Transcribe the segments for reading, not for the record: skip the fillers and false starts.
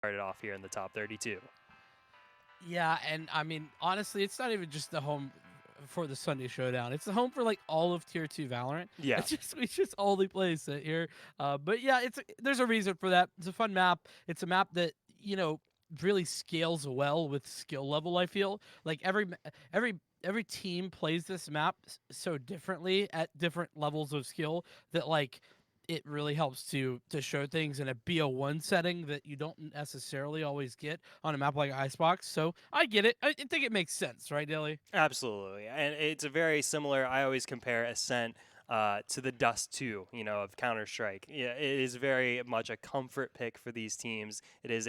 started off here in the top 32. Yeah, and I mean, honestly, it's not even just the home for the Sunday Showdown. It's the home for like all of Tier 2 Valorant. Yeah, It's just only place it here. But yeah, there's a reason for that. It's a fun map. It's a map that really scales well with skill level. I feel like every team plays this map so differently at different levels of skill that it really helps to show things in a BO1 setting that you don't necessarily always get on a map like Icebox. So I get it. I think it makes sense, right, Dilly? absolutely. And it's a very similar, I always compare Ascent to the Dust 2, of Counter-Strike. Yeah, it is very much a comfort pick for these teams. It is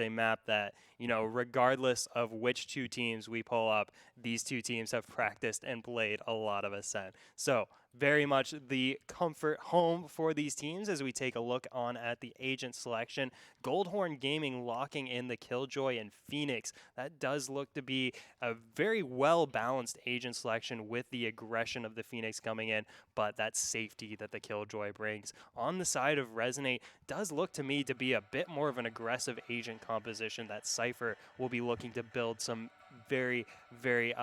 a map that, regardless of which two teams we pull up, these two teams have practiced and played a lot of Ascent. So, very much the comfort home for these teams as we take a look on at the agent selection. Goldhorn Gaming locking in the Killjoy and Phoenix. That does look to be a very well balanced agent selection with the aggression of the Phoenix coming in, but that safety that the Killjoy brings. On the side of Resonate, does look to me to be a bit more of an aggressive agent composition that Cypher will be looking to build some very, very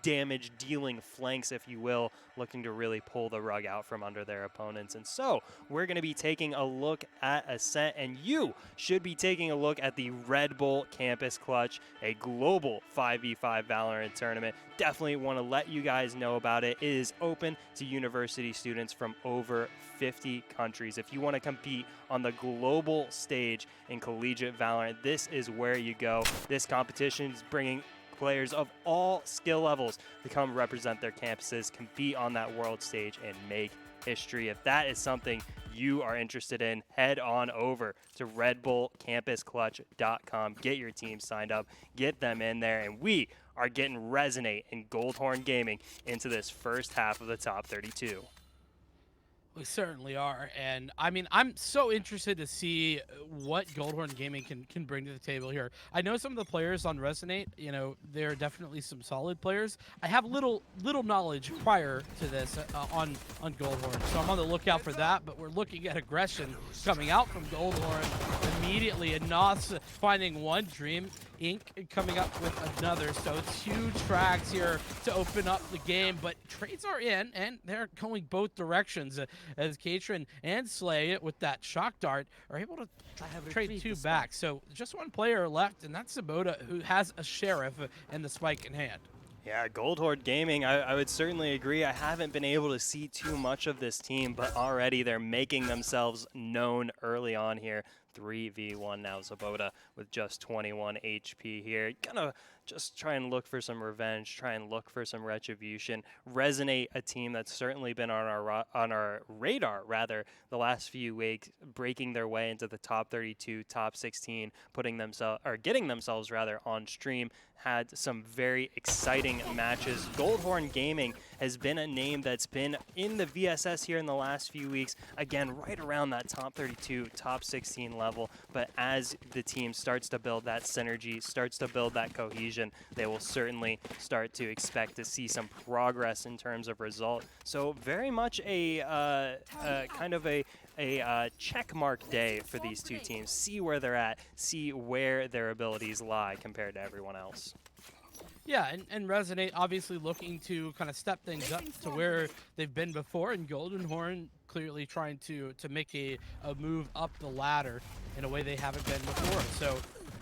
damage dealing flanks, if you will, looking to really pull the rug out from under their opponents. And so we're going to be taking a look at Ascent, and you should be taking a look at the Red Bull Campus Clutch, a global 5v5 Valorant tournament. Definitely want to let you guys know about it. It is open to university students from over 50 countries. If you want to compete on the global stage in collegiate Valorant, this is where you go. This competition is bringing players of all skill levels to come represent their campuses, compete on that world stage, and make history. If that is something you are interested in, head on over to redbullcampusclutch.com. Get your team signed up, get them in there, and we are getting Resonate and Goldhorn Gaming into this first half of the top 32. We certainly are, and I mean, I'm so interested to see what Goldhorn Gaming can bring to the table here. I know some of the players on Resonate. There are definitely some solid players. I have little knowledge prior to this on Goldhorn, so I'm on the lookout for that. But we're looking at aggression coming out from Goldhorn immediately, and Nos finding one Dream Inc. coming up with another. So it's huge frags here to open up the game, but trades are in, and they're going both directions. As Katrin and Slay with that shock dart are able to trade two back. So just one player left, and that's Sabota, who has a Sheriff and the spike in hand. Yeah, Goldhorn Gaming, I would certainly agree. I haven't been able to see too much of this team, but already they're making themselves known early on here. 3v1 now, Zabota with just 21 HP here. Gonna just try and look for some revenge, try and look for some retribution. Resonate, a team that's certainly been on our radar rather the last few weeks, breaking their way into the top 32, top 16, getting themselves rather on stream. Had some very exciting matches. Goldhorn Gaming has been a name that's been in the VSS here in the last few weeks. Again, right around that top 32, top 16 level. But as the team starts to build that synergy, starts to build that cohesion, they will certainly start to expect to see some progress in terms of result. So very much a kind of a check mark day for these two teams. See where they're at, see where their abilities lie compared to everyone else. Yeah, and Resonate obviously looking to kind of step things up to where they've been before, and Goldhorn clearly trying to make a move up the ladder in a way they haven't been before. So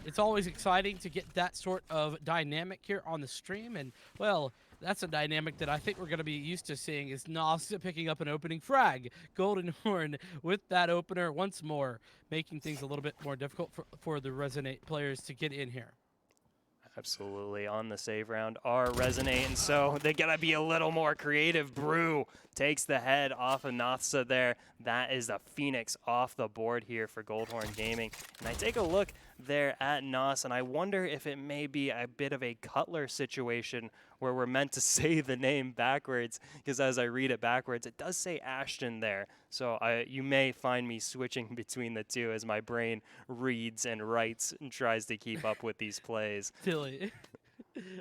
it's always exciting to get that sort of dynamic here on the stream, and well, that's a dynamic that I think we're going to be used to seeing is Nos picking up an opening frag. Goldhorn with that opener once more, making things a little bit more difficult for the Resonate players to get in here. Absolutely, on the save round are Resonate, and so they gotta be a little more creative. Brew takes the head off of Nathsa there. That is the Phoenix off the board here for Goldhorn Gaming. And I take a look there at Nos, and I wonder if it may be a bit of a Cutler situation where we're meant to say the name backwards, because as I read it backwards, it does say Ashton there. So you may find me switching between the two as my brain reads and writes and tries to keep up with these plays. Silly.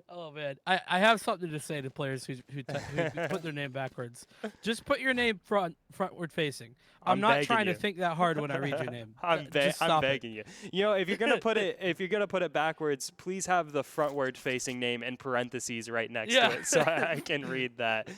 Oh man, I have something to say to players who put their name backwards. Just put your name frontward facing. I'm I'm not begging trying to you. think that hard when I read your name. I'm Just I'm stop it. begging you. You know, if you're gonna put it backwards, please have the frontward facing name in parentheses right next to Yeah, it, so I can read that.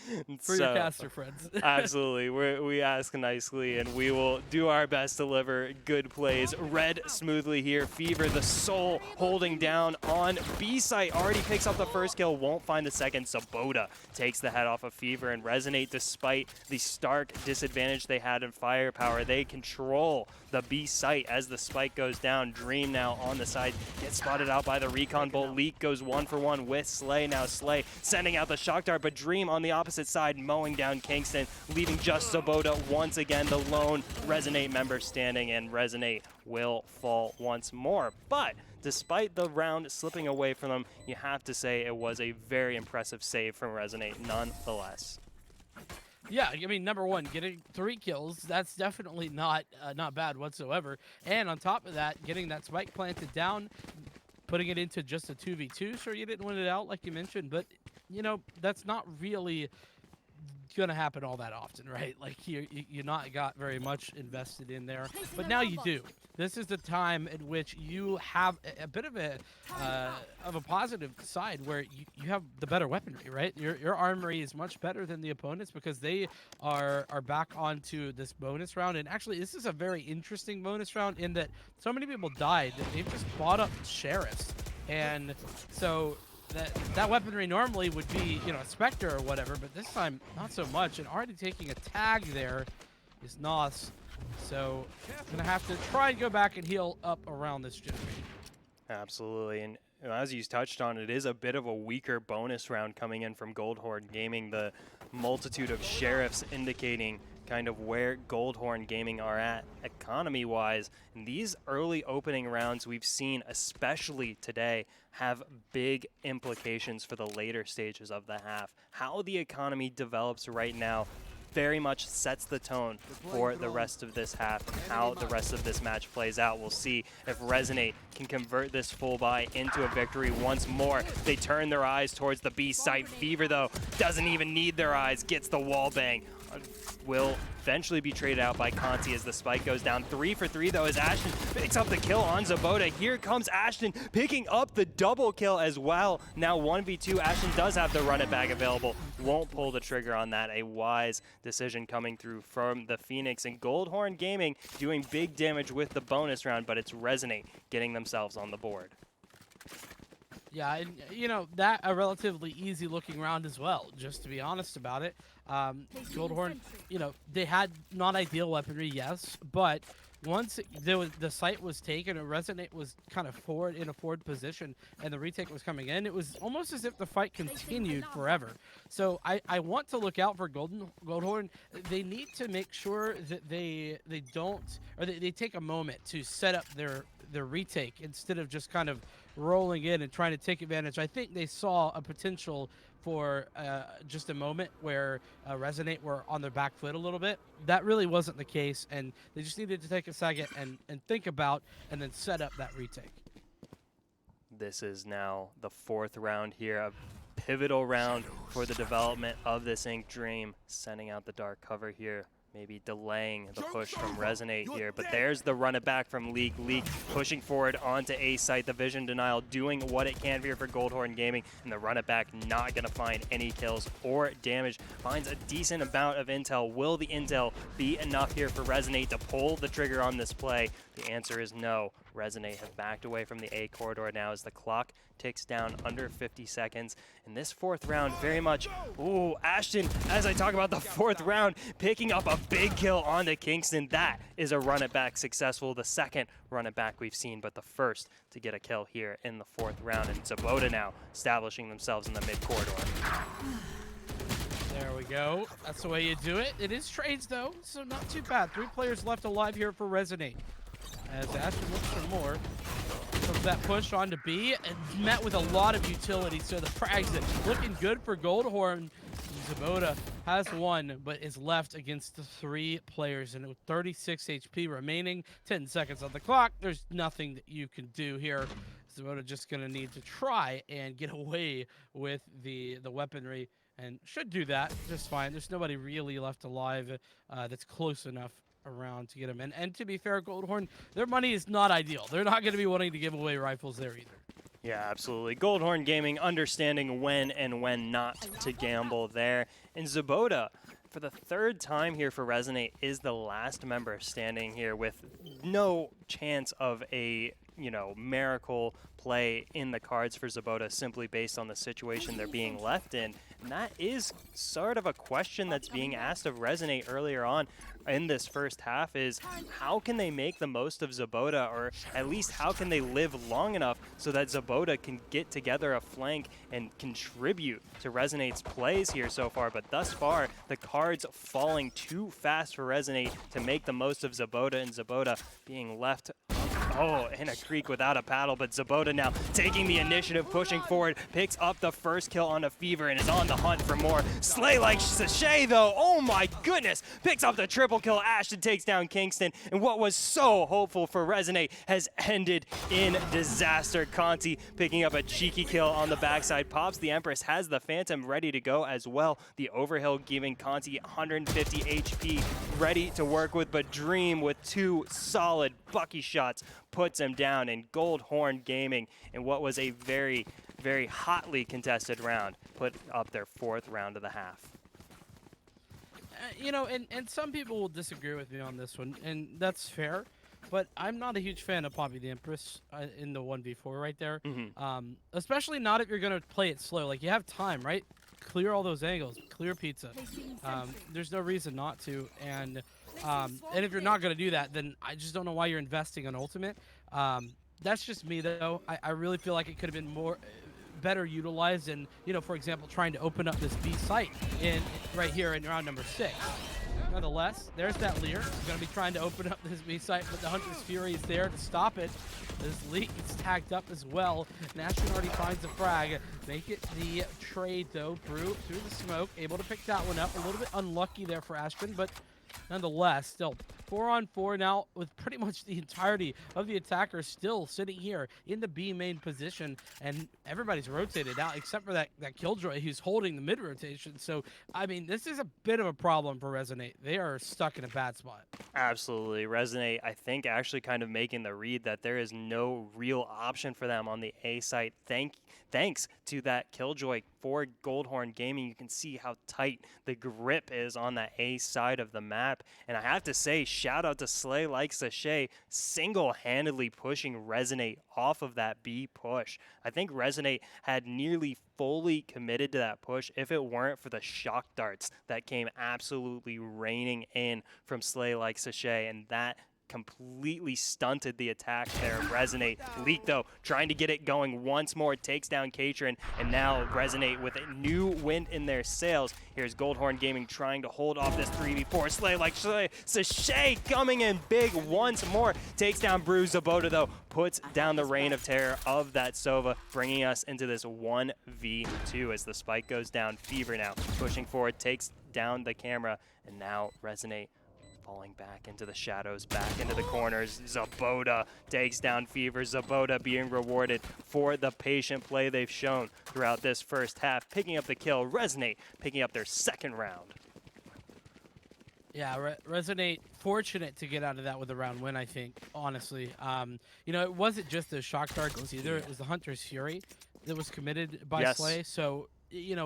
for your So. caster friends. Absolutely. We ask nicely, and we will do our best to deliver good plays. Red smoothly here. Fever, the soul, holding down on B site. Already picks up the first kill, won't find the second. Sabota takes the head off of Fever, and Resonate, despite the stark disadvantage they had in firepower, they control the B site as the spike goes down. Dream now on the side, gets spotted out by the recon bolt. Leak goes 1-for-1 with Slay. Now Slay sending out the shock dart, but Dream on the opposite side mowing down Kingston, leaving just Sabota once again, the lone Resonate member standing, and Resonate will fall once more. But despite the round slipping away from them, you have to say it was a very impressive save from Resonate nonetheless. Yeah, I mean, number one, getting 3 kills, that's definitely not bad whatsoever. And on top of that, getting that spike planted down, putting it into just a 2v2. Sure, you didn't win it out like you mentioned, but you know, that's not really gonna happen all that often, right? Like you not got very much invested in there, but now you do. This is the time in which you have a bit of a positive side where you have the better weaponry, right? Your armory is much better than the opponents because they are back onto this bonus round. And actually, this is a very interesting bonus round in that so many people died that they've just bought up sheriffs, and so that weaponry normally would be, you know, a Spectre or whatever, but this time not so much. And already taking a tag there is Nos. So gonna have to try and go back and heal up around this generation. Absolutely, and as you touched on, it is a bit of a weaker bonus round coming in from Goldhorn Gaming. The multitude of sheriffs indicating kind of where Goldhorn Gaming are at economy-wise. And these early opening rounds we've seen, especially today, have big implications for the later stages of the half. How the economy develops right now very much sets the tone for the rest of this half and how the rest of this match plays out. We'll see if Resonate can convert this full buy into a victory once more. They turn their eyes towards the B site. Fever, though, doesn't even need their eyes, gets the wall bang. Will eventually be traded out by Conti as the spike goes down. 3 for 3, though, as Ashton picks up the kill on Zabota. Here comes Ashton picking up the double kill as well. Now 1v2, Ashton does have the run it back available. Won't pull the trigger on that. A wise decision coming through from the Phoenix. And Goldhorn Gaming doing big damage with the bonus round, but it's Resonate getting themselves on the board. Yeah, and you know, that a relatively easy looking round as well, just to be honest about it. Goldhorn, you know, they had not ideal weaponry, yes, but once the site was taken and Resonate was kind of in a forward position and the retake was coming in, it was almost as if the fight continued forever. So I want to look out for Goldhorn. They need to make sure that they don't, or they take a moment to set up their retake instead of just kind of rolling in and trying to take advantage. I think they saw a potential for just a moment where Resonate were on their back foot a little bit. That really wasn't the case, and they just needed to take a second and think about and then set up that retake. This is now the 4th round here, a pivotal round for the development of this Ink Dream, sending out the dark cover here. Maybe delaying the push from Resonate here, but there's the run it back from Leak. Leak pushing forward onto A site. The vision denial doing what it can here for Goldhorn Gaming, and the run it back not going to find any kills or damage. Finds a decent amount of intel. Will the intel be enough here for Resonate to pull the trigger on this play? The answer is no. Resonate have backed away from the A corridor now as the clock ticks down under 50 seconds. In this 4th round, very much, ooh, Ashton, as I talk about the 4th round, picking up a big kill onto Kingston. That is a run it back successful. The 2nd run it back we've seen, but the 1st to get a kill here in the 4th round. And Zabota now establishing themselves in the mid corridor. There we go. That's the way you do it. It is trades, though, so not too bad. 3 players left alive here for Resonate. As Ashton looks for more. From that push on to B, and met with a lot of utility, so the frags looking good for Goldhorn. Zabota has won, but is left against the 3 players, and with 36 HP remaining, 10 seconds on the clock, there's nothing that you can do here. Zabota just going to need to try and get away with the weaponry, and should do that just fine. There's nobody really left alive that's close enough around to get him. And to be fair, Goldhorn, their money is not ideal. They're not going to be wanting to give away rifles there either. Yeah, absolutely. Goldhorn Gaming understanding when and when not to gamble there. And Zabota, for the third time here for Resonate, is the last member standing here with no chance of a, miracle play in the cards for Zabota simply based on the situation they're being left in. And that is sort of a question that's being asked of Resonate earlier on in this first half, is how can they make the most of Zabota, or at least how can they live long enough so that Zabota can get together a flank and contribute to Resonate's plays here so far. But thus far, the cards falling too fast for Resonate to make the most of Zabota, and Zabota being left in a creek without a paddle. But Zabota now taking the initiative, pushing forward, picks up the first kill on a Fever and is on the hunt for more. Slay like Sachet though, oh my goodness, picks up the triple kill. Ashton takes down Kingston, and what was so hopeful for Resonate has ended in disaster. Conti picking up a cheeky kill on the backside, pops the Empress, has the Phantom ready to go as well. The overhill giving Conti 150 HP ready to work with, but Dream with 2 solid Bucky shots puts him down. And Goldhorn Gaming, in what was a very, very hotly contested round, put up their 4th round of the half. And some people will disagree with me on this one, and that's fair. But I'm not a huge fan of Poppy the Empress in the 1v4 right there. Especially not if you're going to play it slow. Like, you have time, right? Clear all those angles. Clear pizza. There's no reason not to. And if you're not going to do that, then I just don't know why you're investing on Ultimate. That's just me, though. I really feel like it could have been better utilized in, for example, trying to open up this B site right here in round number 6. Nonetheless, there's that Lear. He's going to be trying to open up this B site, but the Hunter's Fury is there to stop it. This Leak is tagged up as well. Nashvin already finds a frag. Make it the trade, though. Brew through the smoke, able to pick that one up. A little bit unlucky there for Ashton, but nonetheless, still 4-on-4 now with pretty much the entirety of the attackers still sitting here in the B main position, and everybody's rotated out except for that Killjoy who's holding the mid rotation. So, I mean, this is a bit of a problem for Resonate. They are stuck in a bad spot. Absolutely. Resonate, I think, actually kind of making the read that there is no real option for them on the A site. Thanks to that Killjoy for Goldhorn Gaming, you can see how tight the grip is on that A side of the map. And I have to say, shout out to Slay like Sachet, single-handedly pushing Resonate off of that B push. I think Resonate had nearly fully committed to that push if it weren't for the shock darts that came absolutely raining in from Slay like Sachet, and that completely stunted the attack there. Resonate. Leak, though, trying to get it going once more, takes down Katrin, and now Resonate with a new wind in their sails. Here's Goldhorn Gaming trying to hold off this 3v4. Slay like Sachet coming in big once more. Takes down Brew. Zabota, though, puts down the reign of terror of that Sova, bringing us into this 1v2 as the spike goes down. Fever now pushing forward, takes down the camera, and now Resonate falling back into the shadows, back into the corners. Zabota takes down Fever. Zabota being rewarded for the patient play they've shown throughout this first half, picking up the kill. Resonate picking up their 2nd round. Yeah, Resonate fortunate to get out of that with a round win, I think, honestly. It wasn't just the shock darts either. It was the Hunter's Fury that was committed by Slay. So it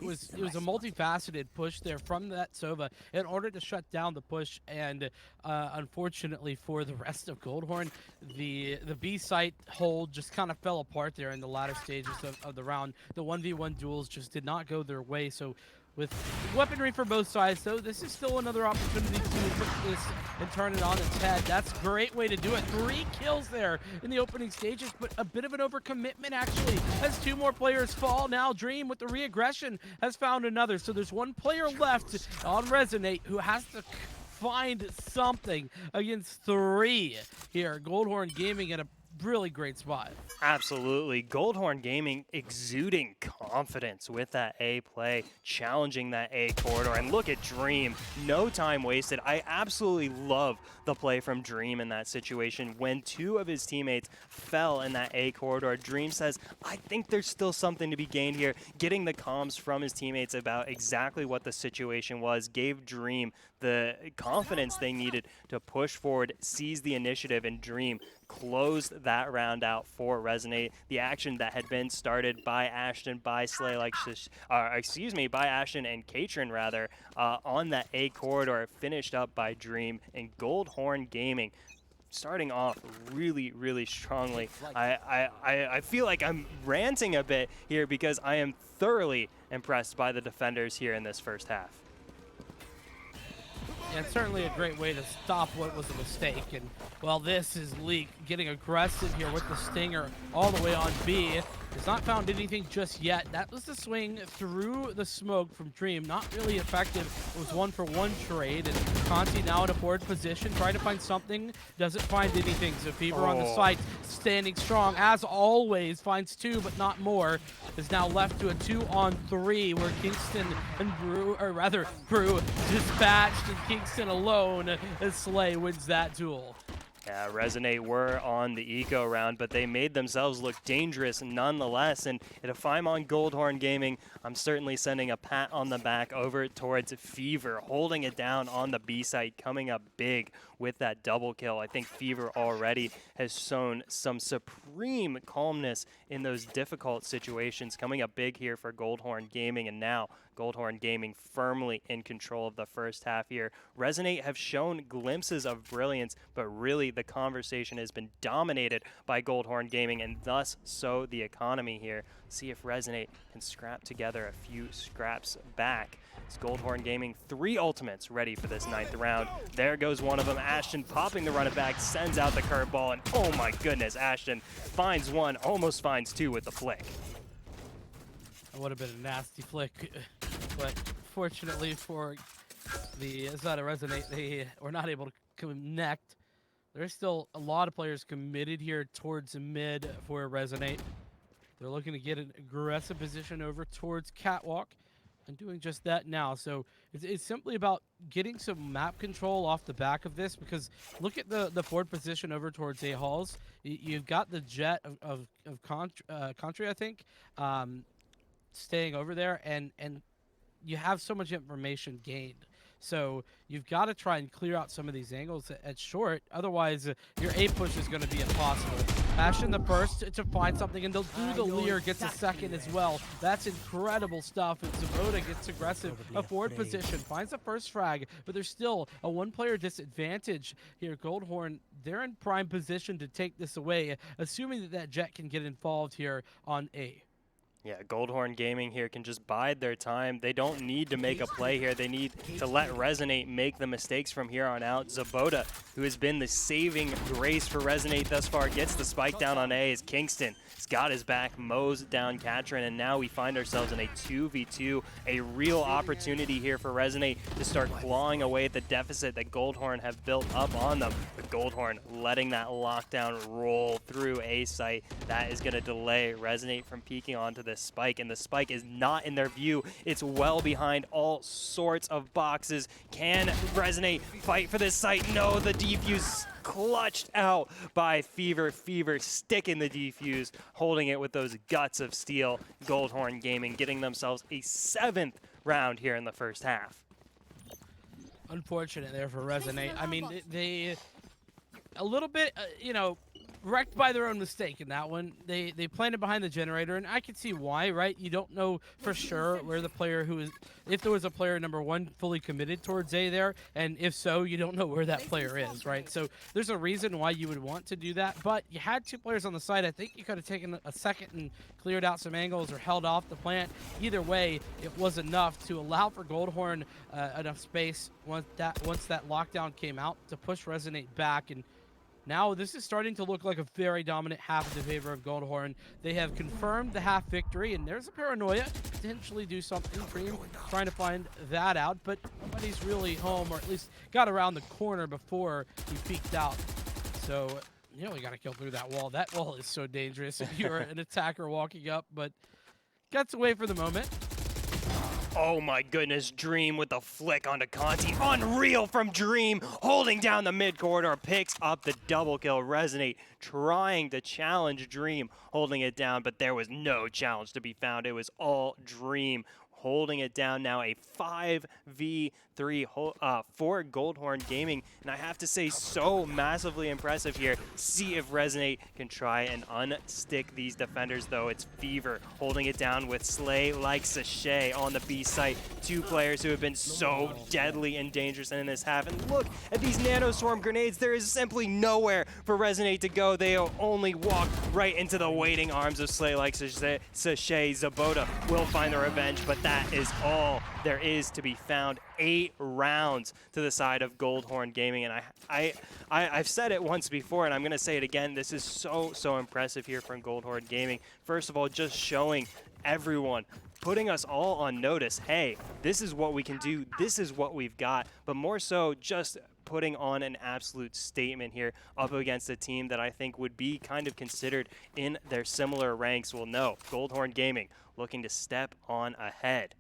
was a multifaceted push there from that Sova in order to shut down the push, and unfortunately for the rest of Goldhorn, the B site hold just kind of fell apart there in the latter stages of the round. The 1v1 duels just did not go their way, so with weaponry for both sides, though, this is still another opportunity to put this and turn it on its head. That's a great way to do it. 3 kills there in the opening stages, but a bit of an overcommitment, actually, as 2 more players fall. Now Dream, with the re-aggression, has found another. So there's 1 player left on Resonate who has to find something against 3 here. Goldhorn Gaming at a really great spot. Absolutely. Goldhorn Gaming exuding confidence with that A play, challenging that A corridor. And look at Dream. No time wasted. I absolutely love the play from Dream in that situation. When two of his teammates fell in that A corridor, Dream says, I think there's still something to be gained here. Getting the comms from his teammates about exactly what the situation was gave Dream the confidence they needed to push forward, seize the initiative, and Dream closed that round out for Resonate. The action that had been started by Ashton, by Slay, by Ashton and Katrin rather, on that A corridor, finished up by Dream and Goldhorn Gaming. Starting off really, really strongly. I feel like I'm ranting a bit here because I am thoroughly impressed by the defenders here in this first half. And certainly a great way to stop what was a mistake. And well, this is Leak getting aggressive here with the Stinger all the way on B. Has not found anything just yet. That was the swing through the smoke from Dream. Not really effective. It was 1-for-1 trade. And Conti now in a forward position, trying to find something. Doesn't find anything. So Fever on the site, standing strong as always. Finds two, but not more. Is now left to a 2-on-3 where Kingston and Brew dispatched, and Kingston alone as Slay wins that duel. Yeah, Resonate were on the eco round, but they made themselves look dangerous nonetheless. And if I'm on Goldhorn Gaming, I'm certainly sending a pat on the back over towards Fever, holding it down on the B site, coming up big with that double kill. I think Fever already has shown some supreme calmness in those difficult situations, coming up big here for Goldhorn Gaming, and now Goldhorn Gaming firmly in control of the first half here. Resonate have shown glimpses of brilliance, but really the conversation has been dominated by Goldhorn Gaming, and thus so the economy here. See if Resonate can scrap together a few scraps back. It's Goldhorn Gaming, 3 ultimates ready for this 9th round. There goes one of them. Ashton popping the run it back, sends out the curveball, and oh my goodness, Ashton finds one, almost finds 2 with the flick. That would have been a nasty flick, but fortunately for the Zeta Resonate, they were not able to connect. There's still a lot of players committed here towards mid for Resonate. They're looking to get an aggressive position over towards Catwalk, and doing just that now. So it's simply about getting some map control off the back of this, because look at the forward position over towards A Halls. You've got the Jet of Country, I think, staying over there, and you have so much information gained. So you've got to try and clear out some of these angles at short. Otherwise, your A push is going to be impossible. Ashton the first to find something, and they'll do the Lear, gets a second as well. That's incredible stuff. And Zaboda gets aggressive. A forward position, finds the first frag, but there's still a 1-player disadvantage here. Goldhorn, they're in prime position to take this away, assuming that Jet can get involved here on A. Yeah, Goldhorn Gaming here can just bide their time. They don't need to make a play here. They need to let Resonate make the mistakes from here on out. Zaboda, who has been the saving grace for Resonate thus far, gets the spike down on A as Kingston has got his back, mows down Katrin, and now we find ourselves in a 2v2, a real opportunity here for Resonate to start clawing away at the deficit that Goldhorn have built up on them. But Goldhorn letting that lockdown roll through A site, that is going to delay Resonate from peeking onto this spike, and the spike is not in their view. It's well behind all sorts of boxes. Can Resonate fight for this site? No, the defuse clutched out by Fever. Fever sticking the defuse, holding it with those guts of steel. Goldhorn Gaming getting themselves a 7th round here in the first half. Unfortunate there for Resonate. I mean, they a little bit, wrecked by their own mistake in that one. They planted behind the generator, and I can see why, right? You don't know for sure where the player who is, if there was a player number 1 fully committed towards A there, and if so, you don't know where that player is, right? So there's a reason why you would want to do that, but you had 2 players on the side. I think you could have taken a second and cleared out some angles or held off the plant. Either way, it was enough to allow for Goldhorn enough space once that lockdown came out to push Resonate back. And now this is starting to look like a very dominant half in favor of Goldhorn. They have confirmed the half victory, and there's a paranoia to potentially do something. Dream trying to find that out, but nobody's really home, or at least got around the corner before he peeked out. So You know, we got to kill through that wall. That wall is so dangerous if you're an attacker walking up, but gets away for the moment. Oh my goodness, Dream with the flick onto Conti. Unreal from Dream, holding down the mid corridor, picks up the double kill. Resonate trying to challenge Dream, holding it down, but there was no challenge to be found. It was all Dream holding it down. Now a 5v3 for Goldhorn Gaming, and I have to say, so massively impressive here. See if Resonate can try and unstick these defenders, though. It's Fever holding it down with Slay like Sachet on the B site. Two players who have been so deadly and dangerous in this half. And look at these Nano Swarm grenades. There is simply nowhere for Resonate to go. They only walk right into the waiting arms of Slay like Sachet. Zabota will find the revenge, but that is all there is to be found. 8 rounds to the side of Goldhorn Gaming, and I've said it once before, and I'm going to say it again. This is so impressive here from Goldhorn Gaming. First of all, just showing everyone, putting us all on notice. Hey, this is what we can do. This is what we've got. But more so, just putting on an absolute statement here up against a team that I think would be kind of considered in their similar ranks. Well, no, Goldhorn Gaming looking to step on ahead.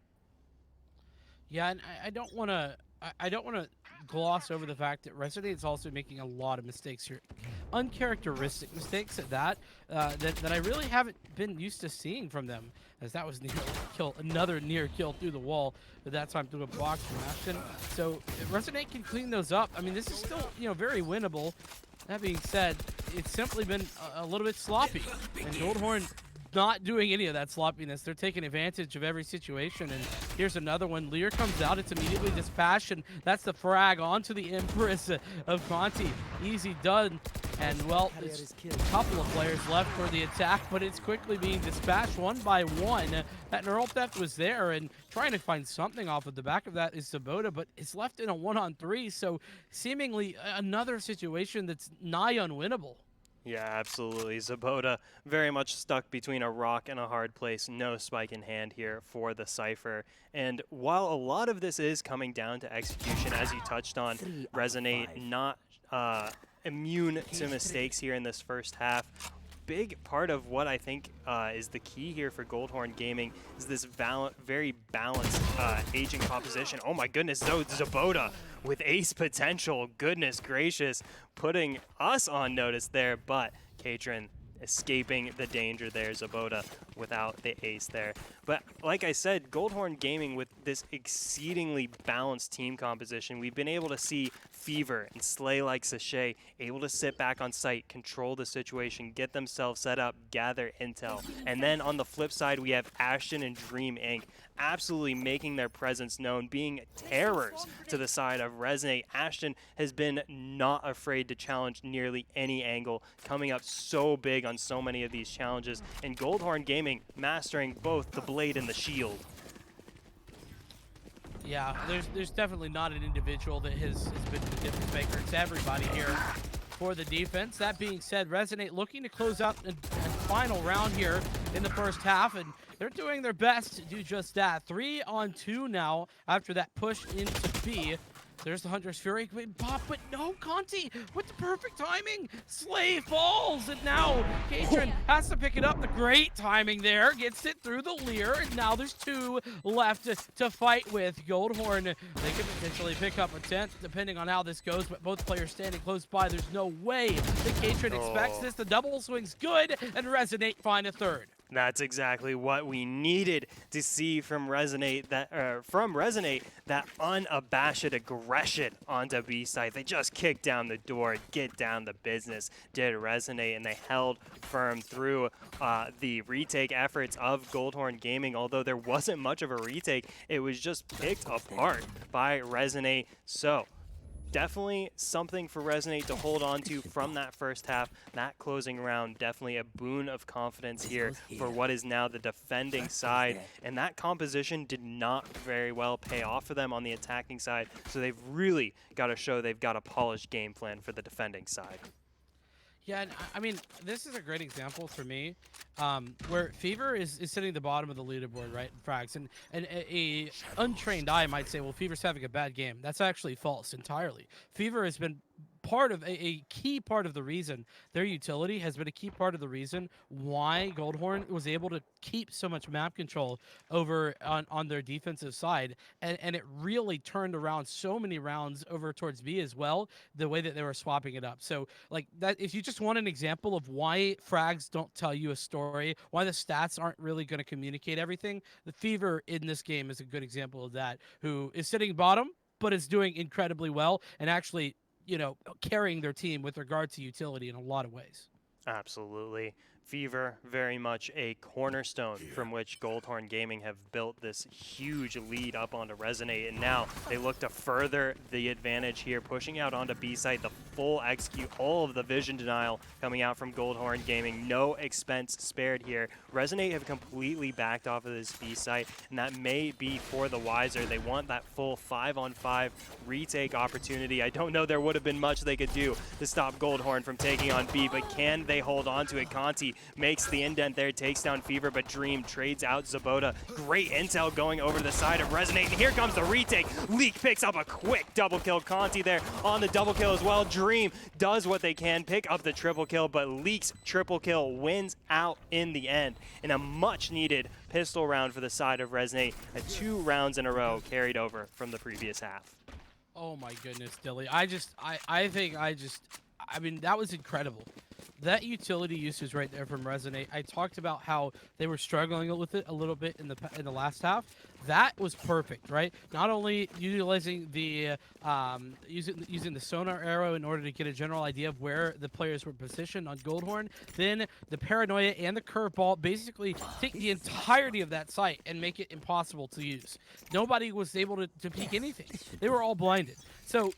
Yeah, and I don't want to. I don't want to gloss over the fact that Resident is also making a lot of mistakes here, uncharacteristic mistakes at that, that I really haven't been used to seeing from them. As that was near kill, another near kill through the wall, but that time through a box from Ashton. So if Resident can clean those up, I mean, this is still very winnable. That being said, it's simply been a little bit sloppy, and Goldhorn not doing any of that sloppiness. They're taking advantage of every situation, and here's another one. Lear comes out, it's immediately dispatched, and that's the frag onto the Empress of Conti. Easy done, and well, it's a couple of players left for the attack, but it's quickly being dispatched one by one. That neural theft was there, and trying to find something off of the back of that is Sabota, but it's left in a 1-on-3, so seemingly another situation that's nigh unwinnable. Yeah, absolutely. Zabota very much stuck between a rock and a hard place. No spike in hand here for the Cypher. And while a lot of this is coming down to execution, as you touched on, Resonate not immune to mistakes here in this first half. Big part of what I think is the key here for Goldhorn Gaming is this very balanced agent composition. Oh my goodness, Zabota with ace potential, goodness gracious, putting us on notice there, but Katrin escaping the danger there, Zabota without the ace there. But like I said, Goldhorn Gaming with this exceedingly balanced team composition, we've been able to see Fever and Slay like Sachet able to sit back on site, control the situation, get themselves set up, gather intel. And then on the flip side, we have Ashton and Dream Inc. absolutely making their presence known, being terrors to the side of Resonate. Ashton has been not afraid to challenge nearly any angle, coming up so big on so many of these challenges, and Goldhorn Gaming mastering both the blade and the shield. Yeah, there's definitely not an individual that has been the difference maker. It's everybody here for the defense. That being said, Resonate looking to close out a final round here in the first half, and they're doing their best to do just that. 3-on-2 now after that push into B. There's the Hunter's Fury, pop, but no, Conti with the perfect timing. Slay falls, and now Katrin has to pick it up. The great timing there, gets it through the Lear, and now there's 2 left to fight with. Goldhorn, they could potentially pick up a 10th, depending on how this goes, but both players standing close by. There's no way that Katrin expects this. The double swing's good, and Resonate find a 3rd. That's exactly what we needed to see from Resonate, that unabashed aggression onto B site. They just kicked down the door, get down the business, did Resonate, and they held firm through the retake efforts of Goldhorn Gaming. Although there wasn't much of a retake, it was just picked apart by Resonate. So definitely something for Resonate to hold on to from that first half. That closing round, definitely a boon of confidence here for what is now the defending side. And that composition did not very well pay off for them on the attacking side. So they've really got to show they've got a polished game plan for the defending side. Yeah, and I mean, this is a great example for me, where Fever is sitting at the bottom of the leaderboard, right, in frags, and a untrained eye might say, well, Fever's having a bad game. That's actually false entirely. Fever has been part of a key part of the reason their utility has been a key part of the reason why Goldhorn was able to keep so much map control over on their defensive side, and it really turned around so many rounds over towards B as well, the way that they were swapping it up. So like that, if you just want an example of why frags don't tell you a story, why the stats aren't really going to communicate everything, the Fever in this game is a good example of that, who is sitting bottom but is doing incredibly well and actually, you know, carrying their team with regard to utility in a lot of ways. Absolutely. Fever, very much a cornerstone from which Goldhorn Gaming have built this huge lead up onto Resonate, and now they look to further the advantage here, pushing out onto B site, the full execute, all of the vision denial coming out from Goldhorn Gaming, no expense spared here. Resonate have completely backed off of this B site, and that may be for the wiser. They want that full 5-on-5 retake opportunity. I don't know there would have been much they could do to stop Goldhorn from taking on B, but can they hold on to it? Conti makes the indent there, takes down Fever, but Dream trades out Zabota. Great intel going over to the side of Resonate, and here comes the retake. Leak picks up a quick double kill. Conti there on the double kill as well. Dream does what they can, pick up the triple kill, but Leak's triple kill wins out in the end in a much needed pistol round for the side of Resonate, 2 rounds in a row carried over from the previous half. Oh my goodness, Dilly. I mean, that was incredible. That utility usage right there from Resonate. I talked about how they were struggling with it a little bit in the last half. That was perfect, right? Not only utilizing the using the sonar arrow in order to get a general idea of where the players were positioned on Goldhorn, then the paranoia and the curveball basically take the entirety of that site and make it impossible to use. Nobody was able to peek anything. They were all blinded. So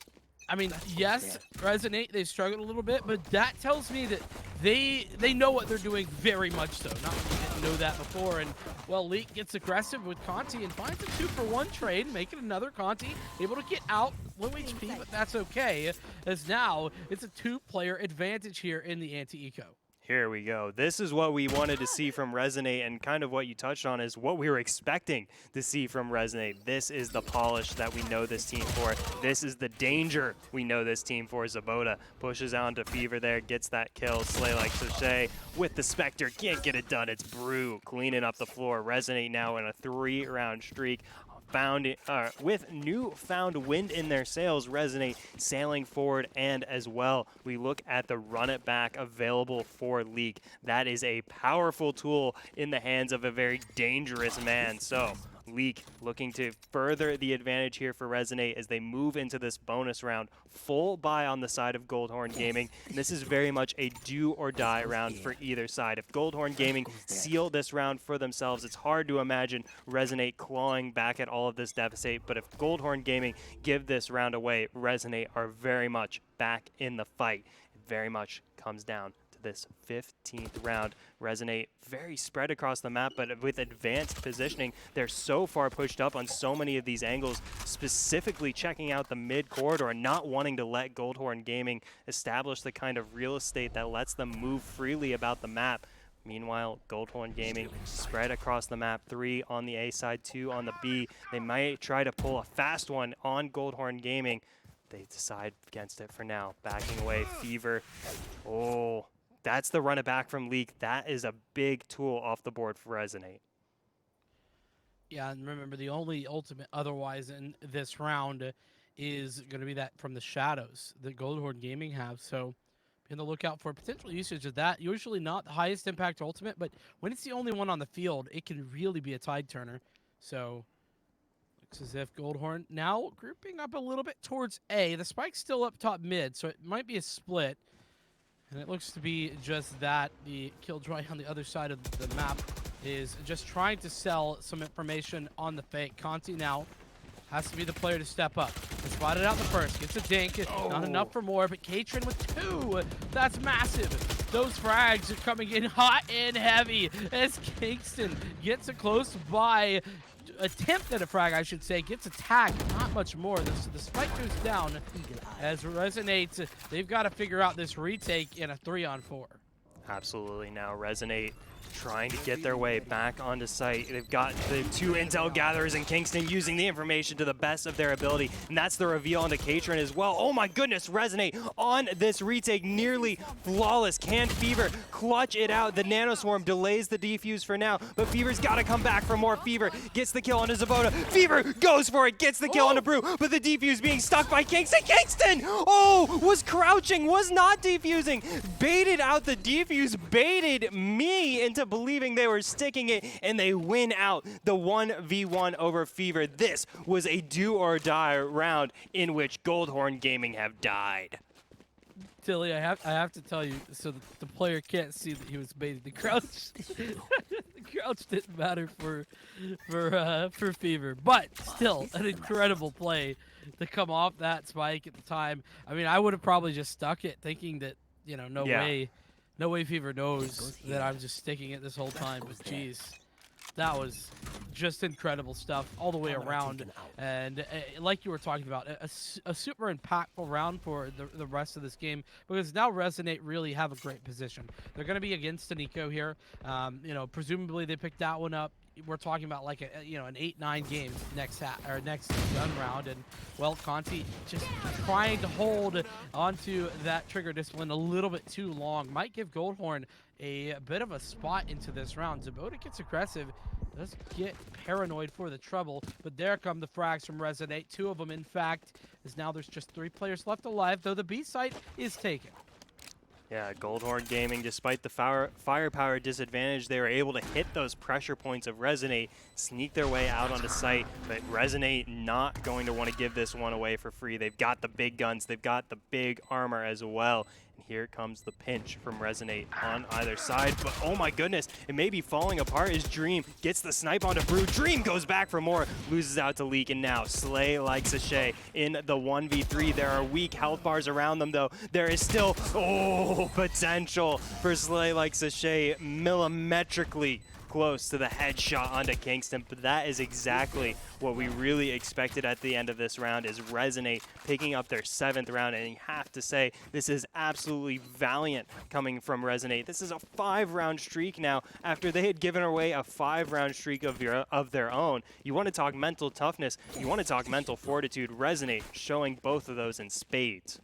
I mean, yes, Resonate, they struggled a little bit, but that tells me that they know what they're doing very much so. Not that they didn't know that before. And, well, Leak gets aggressive with Conti and finds a 2-for-1 trade, making another Conti able to get out low HP, but that's okay, as now it's a 2-player advantage here in the anti-eco. Here we go. This is what we wanted to see from Resonate, and kind of what you touched on is what we were expecting to see from Resonate. This is the polish that we know this team for. This is the danger we know this team for. Zabota pushes on to Fever there, gets that kill. Slay like Sachet with the Spectre, can't get it done. It's Brew cleaning up the floor. Resonate now in a 3-round streak. With newfound wind in their sails, Resonate sailing forward, and as well, we look at the run it back available for Leak. That is a powerful tool in the hands of a very dangerous man. So Leak looking to further the advantage here for Resonate as they move into this bonus round. Full buy on the side of Goldhorn Gaming. And this is very much a do or die round for either side. If Goldhorn Gaming seal this round for themselves, it's hard to imagine Resonate clawing back at all of this deficit. But if Goldhorn Gaming give this round away, Resonate are very much back in the fight. It very much comes down this 15th round. Resonate very spread across the map, but with advanced positioning, they're so far pushed up on so many of these angles, specifically checking out the mid corridor and not wanting to let Goldhorn Gaming establish the kind of real estate that lets them move freely about the map. Meanwhile, Goldhorn Gaming spread across the map, 3 on the A side, 2 on the B. They might try to pull a fast one on Goldhorn Gaming. They decide against it for now, backing away. Fever, oh, that's the run it back from Leak. That is a big tool off the board for Resonate. Yeah, and remember, the only ultimate otherwise in this round is going to be that from the shadows that Goldhorn Gaming have. So be on the lookout for potential usage of that. Usually not the highest impact ultimate, but when it's the only one on the field, it can really be a tide turner. So looks as if Goldhorn now grouping up a little bit towards A. The spike's still up top mid, so it might be a split. And it looks to be just that. The Killjoy on the other side of the map is just trying to sell some information on the fake. Conti now has to be the player to step up. He spotted out the first, gets a dink, not enough for more, but Katrin with 2, that's massive. Those frags are coming in hot and heavy as Kingston gets a close by attempt at a frag, I should say, gets attacked, not much more. The spike goes down as Resonates. They've got to figure out this retake in a 3-on-4. Absolutely. Now Resonate trying to get their way back onto site. They've got the two intel gatherers in Kingston using the information to the best of their ability, and that's the reveal onto Katrin as well. Oh my goodness, Resonate on this retake, nearly flawless. Can Fever clutch it out? The Nanoswarm delays the defuse for now, but Fever's got to come back for more. Fever gets the kill onto Zabota. Fever goes for it, gets the kill onto Brew, but the defuse being stuck by Kingston. Kingston, oh, was crouching, was not defusing, baited out the defuse, baited me into believing they were sticking it, and they win out the 1v1 over Fever. This was a do or die round in which Goldhorn Gaming have died. Tilly, I have to tell you, so the player can't see that he was baited. The crouch, the crouch didn't matter for Fever, but still an incredible play to come off that spike at the time. I mean, I would have probably just stuck it, thinking that no way Fever knows that I'm just sticking it this whole time. But geez, that was just incredible stuff all the way around. And like you were talking about, a super impactful round for the rest of this game, because now Resonate really have a great position. They're going to be against an eco here. Presumably they picked that one up. We're talking about like an 8-9 game next gun round, and well, Conti just trying to hold onto that trigger discipline a little bit too long might give Goldhorn a bit of a spot into this round. Zabota gets aggressive, does get paranoid for the trouble, but there come the frags from Resonate. 2 of them, in fact, as now there's just 3 players left alive, though the B site is taken. Yeah, Goldhorn Gaming, despite the firepower disadvantage, they were able to hit those pressure points of Resonate, sneak their way out onto site, but Resonate not going to want to give this one away for free. They've got the big guns, they've got the big armor as well. And here comes the pinch from Resonate on either side, but oh my goodness, it may be falling apart as Dream gets the snipe onto Brew. Dream goes back for more, loses out to Leak, and now Slay like Sachet in the 1v3. There are weak health bars around them though. There is still, potential for Slay like Sachet, millimetrically close to the headshot onto Kingston, but that is exactly what we really expected at the end of this round, is Resonate picking up their 7th round, and you have to say this is absolutely valiant coming from Resonate. This is a 5-round streak now after they had given away a 5-round streak of their own. You want to talk mental toughness, you want to talk mental fortitude. Resonate showing both of those in spades.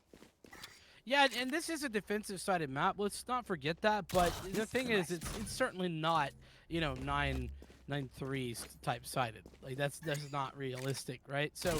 Yeah, and this is a defensive-sided map. Let's not forget that. But the thing is, it's certainly not 9-3 type sided. Like that's not realistic, right? So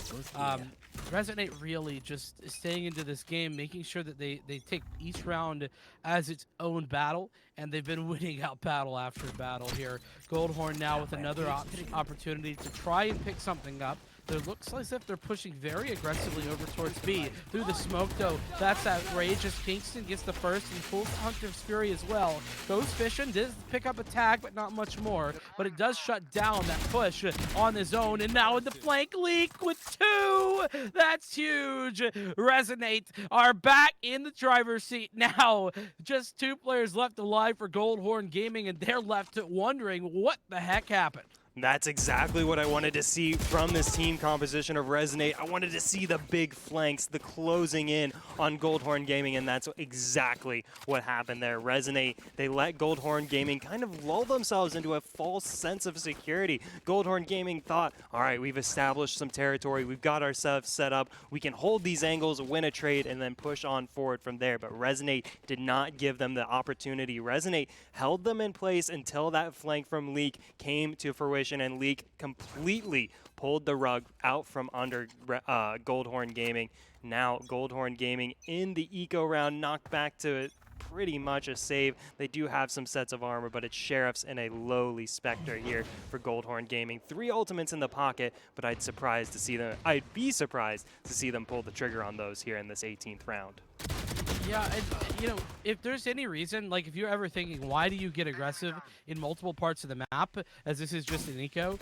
Resonate really just staying into this game, making sure that they take each round as its own battle, and they've been winning out battle after battle here. Goldhorn now with another opportunity to try and pick something up. It looks as if they're pushing very aggressively over towards B. Through the smoke, though, that's outrageous. Kingston gets the first and pulls Hunter's Fury as well. Goes fishing, does pick up a tag, but not much more. But it does shut down that push on his own. And now in the flank, Leak with 2. That's huge. Resonate are back in the driver's seat now. Just 2 players left alive for Goldhorn Gaming, and they're left wondering what the heck happened. That's exactly what I wanted to see from this team composition of Resonate. I wanted to see the big flanks, the closing in on Goldhorn Gaming, and that's exactly what happened there. Resonate, they let Goldhorn Gaming kind of lull themselves into a false sense of security. Goldhorn Gaming thought, all right, we've established some territory, we've got ourselves set up, we can hold these angles, win a trade, and then push on forward from there. But Resonate did not give them the opportunity. Resonate held them in place until that flank from Leak came to fruition, and Leak completely pulled the rug out from under Goldhorn Gaming. Now Goldhorn Gaming in the eco round, knocked back to pretty much a save. They do have some sets of armor, but it's Sheriffs and a lowly Spectre here for Goldhorn Gaming. 3 ultimates in the pocket, but I'd be surprised to see them pull the trigger on those here in this 18th round. Yeah, and if there's any reason, like if you're ever thinking, why do you get aggressive in multiple parts of the map, as this is just an eco,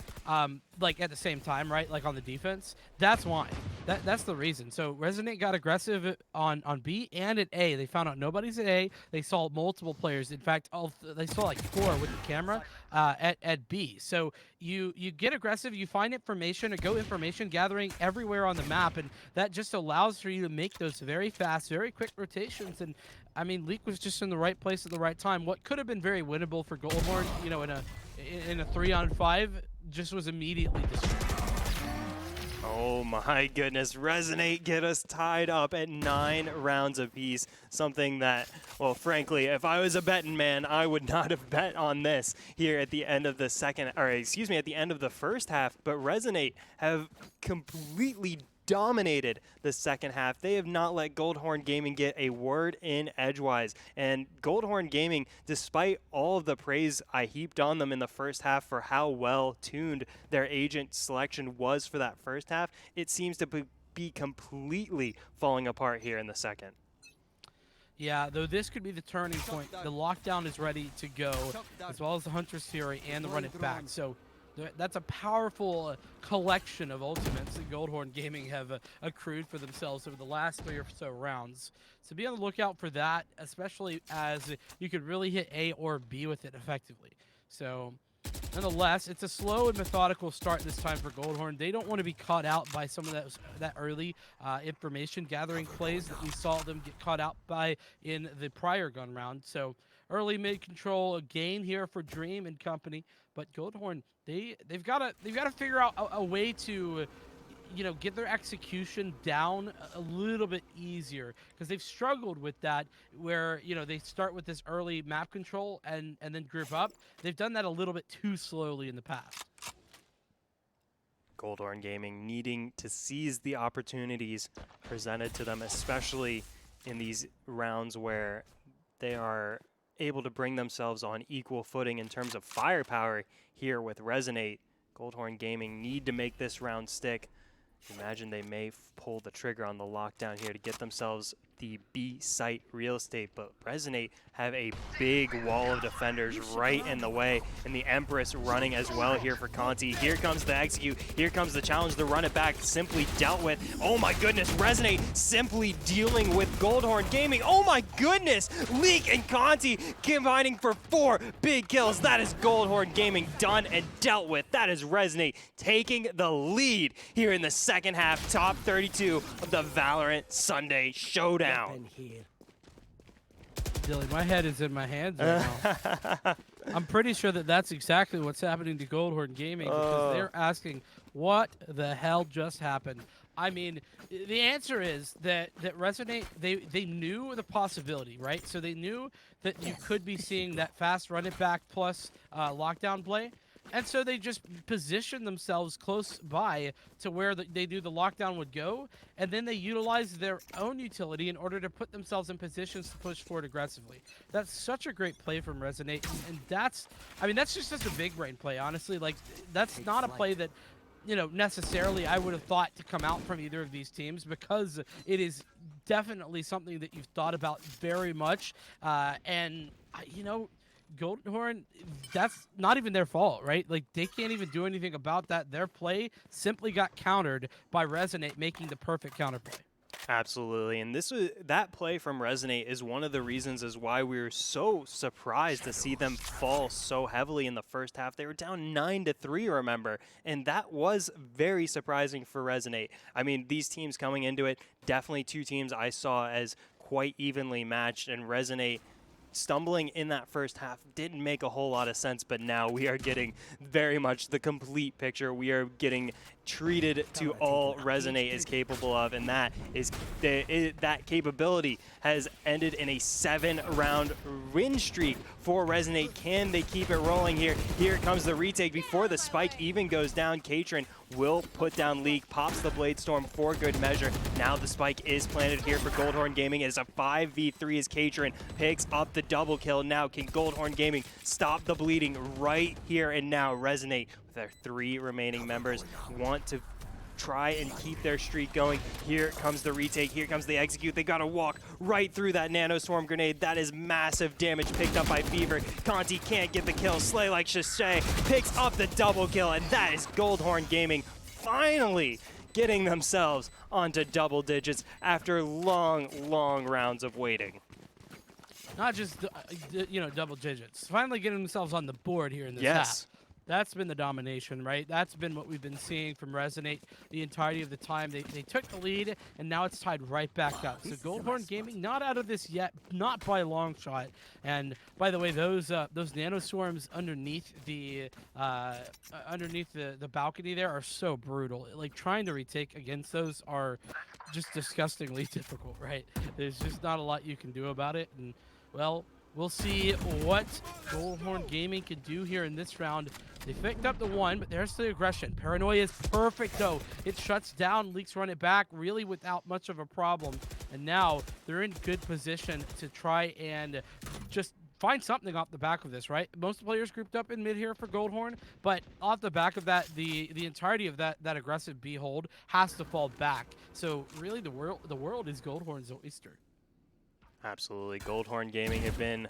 like at the same time, right? Like on the defense, that's why. That's the reason. So Resonate got aggressive on B and at A. They found out nobody's at A. They saw multiple players. In fact, they saw like 4 with the camera at B. So you get aggressive, you find information, or go information gathering everywhere on the map, and that just allows for you to make those very fast, very quick rotations. And I mean, Leak was just in the right place at the right time. What could have been very winnable for Goldhorn, you know, in a 3-on-5, just was immediately destroyed. Oh my goodness, Resonate get us tied up at 9 rounds apiece. Something that, well, frankly, if I was a betting man, I would not have bet on this here at the end of the at the end of the first half. But Resonate have completely dominated the second half. They have not let Goldhorn Gaming get a word in edgewise. And Goldhorn Gaming, despite all of the praise I heaped on them in the first half for how well tuned their agent selection was for that first half, it seems to be completely falling apart here in the second. Yeah, though this could be the turning point. The lockdown is ready to go, as well as the Hunter's Fury and the Run It Back. So that's a powerful collection of ultimates that Goldhorn Gaming have accrued for themselves over the last 3 or so rounds. So be on the lookout for that, especially as you could really hit A or B with it effectively. So nonetheless, it's a slow and methodical start this time for Goldhorn. They don't want to be caught out by some of that early information gathering plays that we saw them get caught out by in the prior gun round. So early mid control, a gain here for Dream and company, but Goldhorn, they've got to figure out a way to, you know, get their execution down a little bit easier, because they've struggled with that, where, you know, they start with this early map control and then group up. They've done that a little bit too slowly in the past. Goldhorn Gaming needing to seize the opportunities presented to them, especially in these rounds where they are able to bring themselves on equal footing in terms of firepower here with Resonate. Goldhorn Gaming need to make this round stick. Imagine they may pull the trigger on the lockdown here to get themselves the B site real estate, but Resonate have a big wall of defenders right in the way, and the Empress running as well here for Conti. Here comes the execute, here comes the challenge, the Run It Back simply dealt with. Oh my goodness, Resonate simply dealing with Goldhorn Gaming. Oh my goodness, Leak and Conti combining for 4 big kills. That is Goldhorn Gaming done and dealt with. That is Resonate taking the lead here in the second half, top 32 of the Valorant Sunday Showdown. Dilly, my head is in my hands right now. I'm pretty sure that that's exactly what's happening to Goldhorn Gaming, because they're asking, what the hell just happened? I mean, the answer is that Resonate, they knew the possibility, right? So they knew that you could be seeing that fast Run It Back plus lockdown play. And so they just positioned themselves close by to where they knew the lockdown would go, and then they utilized their own utility in order to put themselves in positions to push forward aggressively. That's such a great play from Resonate, and that's just a big brain play, honestly. Like, that's not a play that, you know, necessarily I would have thought to come out from either of these teams, because it is definitely something that you've thought about very much, and, you know, Goldhorn, that's not even their fault, right? Like, they can't even do anything about that. Their play simply got countered by Resonate making the perfect counterplay. Absolutely, and that play from Resonate is one of the reasons as why we were so surprised to see them fall so heavily in the first half. They were down 9-3, remember, and that was very surprising for Resonate. I mean, these teams coming into it, definitely 2 teams I saw as quite evenly matched, and Resonate stumbling in that first half didn't make a whole lot of sense, but now we are getting very much the complete picture. We are getting treated to all Resonate is capable of, and that capability has ended in a 7-round win streak for Resonate. Can they keep it rolling here? Here comes the retake before the spike even goes down. Katrin will put down Leak, pops the Blade Storm for good measure. Now the spike is planted here for Goldhorn Gaming. It is a 5v3 as Katrin picks up the double kill. Now can Goldhorn Gaming stop the bleeding right here and now? Resonate with their 3 remaining members want to try and keep their streak going. Here comes the retake, here comes the execute. They gotta walk right through that nano swarm grenade. That is massive damage picked up by Fever. Conti can't get the kill. Slay like Sachet picks up the double kill, and that is Goldhorn Gaming finally getting themselves onto double digits after long rounds of waiting. Not just, you know, double digits. Finally getting themselves on the board here in this yes. half. That's been the domination, right? That's been what we've been seeing from Resonate the entirety of the time. They took the lead, and now it's tied right back up. So Goldhorn Gaming not out of this yet, not by a long shot. And by the way, those nanoswarms underneath the balcony there are so brutal. Like trying to retake against those are just disgustingly difficult, right? There's just not a lot you can do about it. And well, we'll see what Goldhorn Gaming can do here in this round. They picked up the one, but there's the aggression. Paranoia is perfect, though. It shuts down, Leaks run it back, really without much of a problem. And now they're in good position to try and just find something off the back of this, right? Most players grouped up in mid here for Goldhorn, but off the back of that, the entirety of that aggressive B hold has to fall back. So really, the world is Goldhorn's oyster. Absolutely. Goldhorn Gaming have been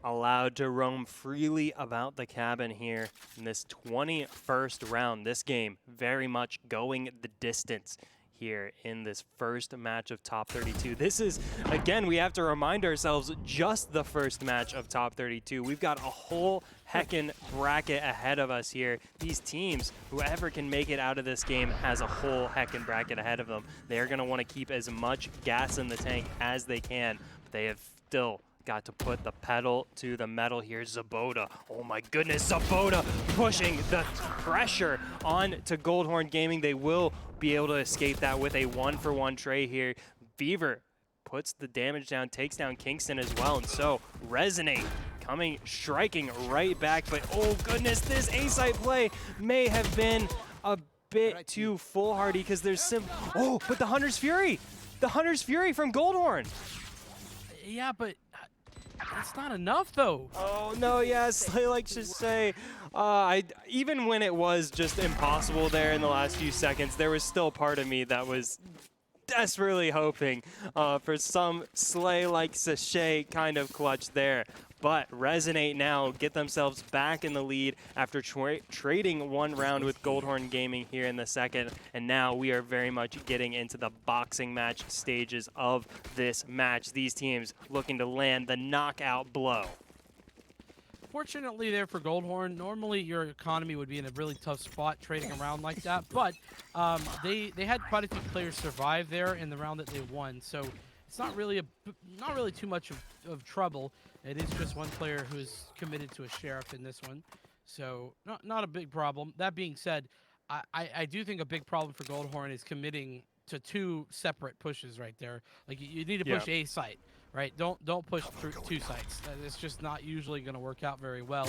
allowed to roam freely about the cabin here in this 21st round. This game very much going the distance here in this first match of top 32. This is, again, we have to remind ourselves, just the first match of top 32. We've got a whole heckin' bracket ahead of us here. These teams, whoever can make it out of this game, has a whole heckin' bracket ahead of them. They're going to want to keep as much gas in the tank as they can, but they have still got to put the pedal to the metal here. Zaboda, oh my goodness, Zaboda pushing the pressure on to Goldhorn Gaming. They will be able to escape that with a 1-for-1 trade here. Fever puts the damage down, takes down Kingston as well, and so Resonate striking right back, but oh goodness, this A-site play may have been a bit too foolhardy because there's but the Hunter's Fury! The Hunter's Fury from Goldhorn! Yeah, but it's not enough, though. Oh, no, yes. I like to say, even when it was just impossible there in the last few seconds, there was still part of me that was desperately hoping for some Slay-like sachet kind of clutch there. But Resonate now get themselves back in the lead after trading one round with Goldhorn Gaming here in the second. And now we are very much getting into the boxing match stages of this match. These teams looking to land the knockout blow. Fortunately there for Goldhorn, normally your economy would be in a really tough spot trading around like that, but they had quite a few players survive there in the round that they won, so it's not really too much of trouble. It is just one player who's committed to a sheriff in this one, so not a big problem. That being said, I do think a big problem for Goldhorn is committing to two separate pushes right there. Like you need to push a site. Right, don't push through two sites. It's just not usually going to work out very well.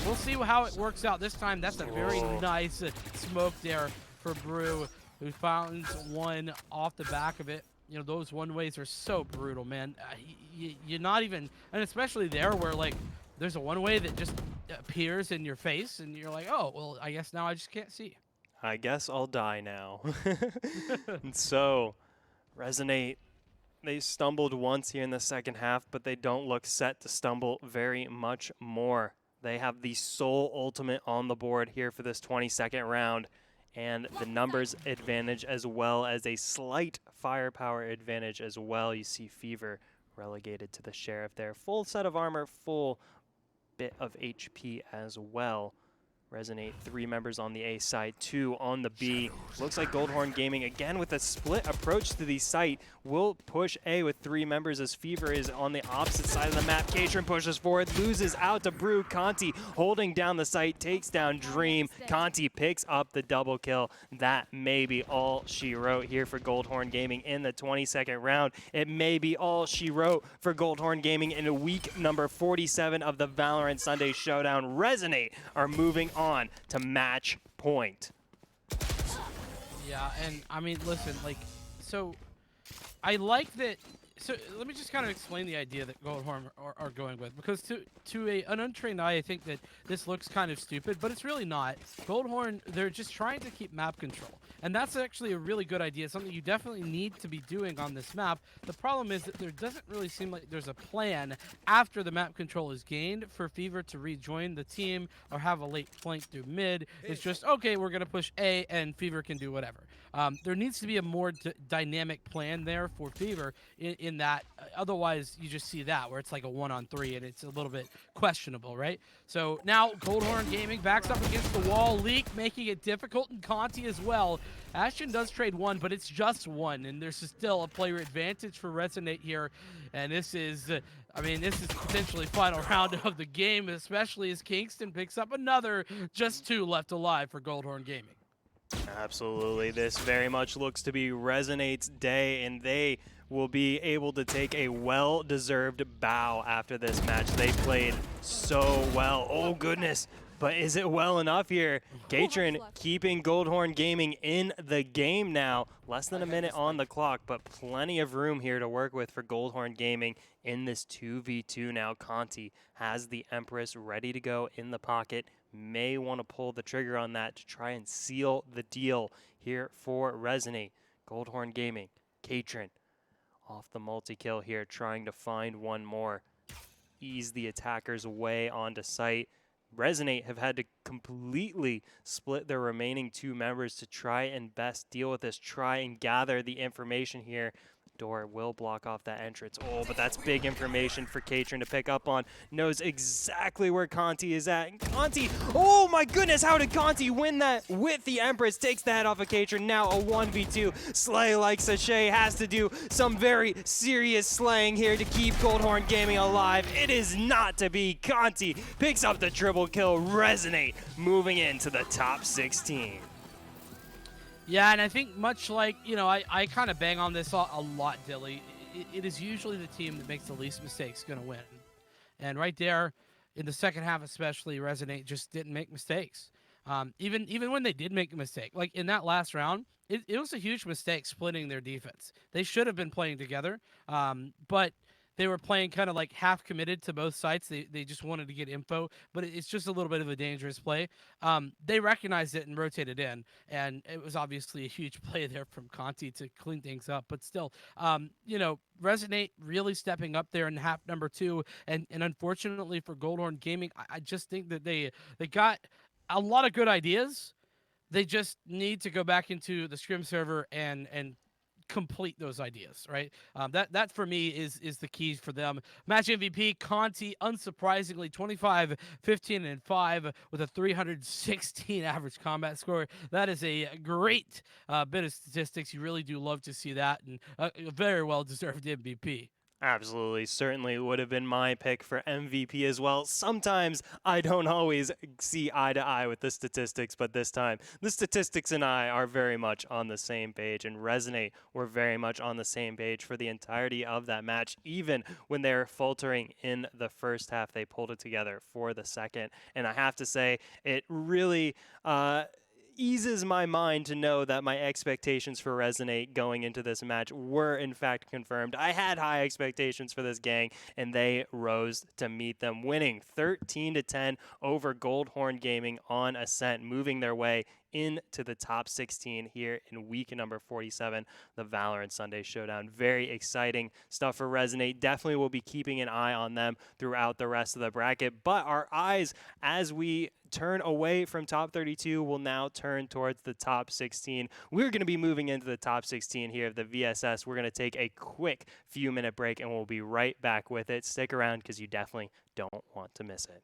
We'll see how it works out this time. That's a very nice smoke there for Brew, who found one off the back of it. You know, those one-ways are so brutal, man. You're not even, and especially there where, like, there's a one-way that just appears in your face, and you're like, oh, well, I guess now I just can't see. I guess I'll die now. And so, Resonate, they stumbled once here in the second half, but they don't look set to stumble very much more. They have the sole ultimate on the board here for this 22nd round, and the numbers advantage as well as a slight firepower advantage as well. You see Fever relegated to the Sheriff there. Full set of armor, full bit of HP as well. Resonate, 3 members on the A side, 2 on the B. Looks like Goldhorn Gaming, again with a split approach to the site, will push A with 3 members as Fever is on the opposite side of the map. Katrin pushes forward, loses out to Brew. Conti holding down the site, takes down Dream. Conti picks up the double kill. That may be all she wrote here for Goldhorn Gaming in the 22nd round. It may be all she wrote for Goldhorn Gaming in week number 47 of the Valorant Sunday Showdown. Resonate are moving on to match point. Yeah, and I mean, listen, like, so I like that. So let me just kind of explain the idea that Goldhorn are going with, because to an untrained eye, I think that this looks kind of stupid, but it's really not. Goldhorn, they're just trying to keep map control, and that's actually a really good idea, something you definitely need to be doing on this map. The problem is that there doesn't really seem like there's a plan after the map control is gained for Fever to rejoin the team or have a late flank through mid. It's just, okay, we're going to push A and Fever can do whatever. There needs to be a more dynamic plan there for Fever in in that. Otherwise, you just see that where it's like a 1-on-3 and it's a little bit questionable, right? So now Goldhorn Gaming backs up against the wall. Leak making it difficult, and Conti as well. Ashton does trade one, but it's just one, and there's still a player advantage for Resonate here. And this is, I mean, this is potentially final round of the game, especially as Kingston picks up another, just two left alive for Goldhorn Gaming. Absolutely. This very much looks to be Resonate's day, and they will be able to take a well-deserved bow after this match. They played so well. Oh, goodness. But is it well enough here? Gatron keeping Goldhorn Gaming in the game now. Less than a minute on the clock, but plenty of room here to work with for Goldhorn Gaming in this 2v2 now. Conti has the Empress ready to go in the pocket. May want to pull the trigger on that to try and seal the deal here for Resonate. Goldhorn Gaming, Gatron off the multi-kill here, trying to find one more. Ease the attackers away onto site. Resonate have had to completely split their remaining two members to try and best deal with this, try and gather the information here. Door will block off that entrance. Oh, but that's big information for Katrin to pick up on. Knows exactly where Conti is at. And Conti, oh my goodness, how did Conti win that with the Empress? Takes the head off of Katrin. Now a 1v2. Slay like Sachet has to do some very serious slaying here to keep Goldhorn Gaming alive. It is not to be. Conti picks up the triple kill. Resonate moving into the top 16. Yeah, and I think much like, you know, I kind of bang on this a lot, Dilly. It is usually the team that makes the least mistakes going to win. And right there, in the second half especially, Resonate just didn't make mistakes. Even when they did make a mistake, like in that last round, it was a huge mistake splitting their defense. They should have been playing together, but they were playing kind of like half committed to both sides. They just wanted to get info, but it's just a little bit of a dangerous play. They recognized it and rotated in, and it was obviously a huge play there from Conti to clean things up. But still, you know, Resonate really stepping up there in half number two, and unfortunately for Goldhorn Gaming, I just think that they got a lot of good ideas. They just need to go back into the scrim server and complete those ideas, right? That for me is the key for them. Match MVP Conti, unsurprisingly, 25, 15, and 5 with a 316 average combat score. That is a great bit of statistics. You really do love to see that, and a very well deserved MVP. Absolutely, certainly would have been my pick for MVP as well. Sometimes I don't always see eye to eye with the statistics, but this time the statistics and I are very much on the same page, and Resonate were very much on the same page for the entirety of that match. Even when they were faltering in the first half, they pulled it together for the second, and I have to say it really eases my mind to know that my expectations for Resonate going into this match were in fact confirmed. I had high expectations for this gang, and they rose to meet them, winning 13-10 over Goldhorn Gaming on Ascent, moving their way into the top 16 here in week number 47, the Valorant Sunday Showdown. Very exciting stuff for Resonate. Definitely will be keeping an eye on them throughout the rest of the bracket, but our eyes, as we turn away from top 32, will now turn towards the top 16. We're going to be moving into the top 16 here of the VSS. We're going to take a quick few minute break, and we'll be right back with it. Stick around because you definitely don't want to miss it.